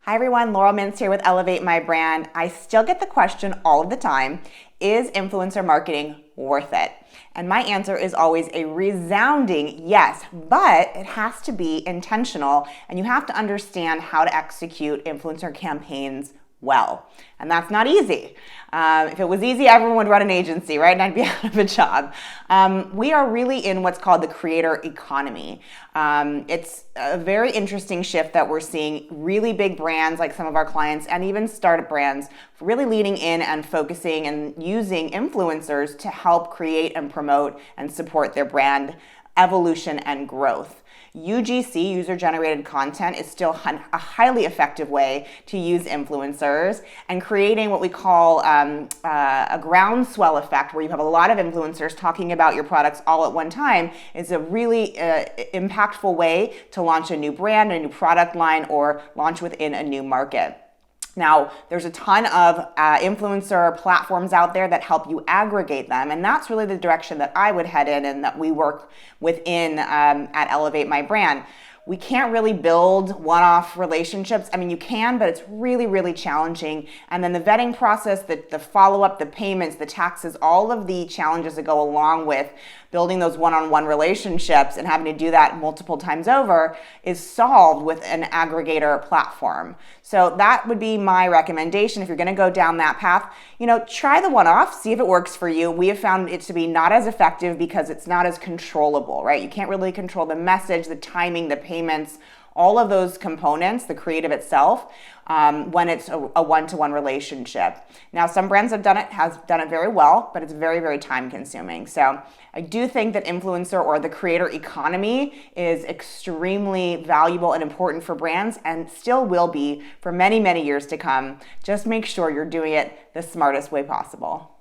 Hi everyone, Laurel Mintz here with Elevate My Brand. I still get the question all of the time, is influencer marketing worth it? And my answer is always a resounding yes, but it has to be intentional and you have to understand how to execute influencer campaigns well. And that's not easy. If it was easy, everyone would run an agency, right? And I'd be out of a job. We are really in what's called the creator economy. It's a very interesting shift that we're seeing. Really big brands like some of our clients and even startup brands really leaning in and focusing and using influencers to help create and promote and support their brand evolution and growth. UGC, user-generated content, is still a highly effective way to use influencers, and creating what we call a groundswell effect, where you have a lot of influencers talking about your products all at one time, is a really impactful way to launch a new brand, a new product line, or launch within a new market. Now, there's a ton of influencer platforms out there that help you aggregate them, and that's really the direction that I would head in and that we work within at Elevate My Brand. We can't really build one-off relationships. I mean, you can, but it's really, really challenging. And then the vetting process, the follow-up, the payments, the taxes, all of the challenges that go along with building those one-on-one relationships and having to do that multiple times over is solved with an aggregator platform. So that would be my recommendation. If you're gonna go down that path, try the one-off, see if it works for you. We have found it to be not as effective because it's not as controllable, right? You can't really control the message, the timing, the payments, all of those components, the creative itself, when it's a one-to-one relationship. Now, some brands have done it very well, but it's very, very time consuming. So I do think that influencer or the creator economy is extremely valuable and important for brands and still will be for many, many years to come. Just make sure you're doing it the smartest way possible.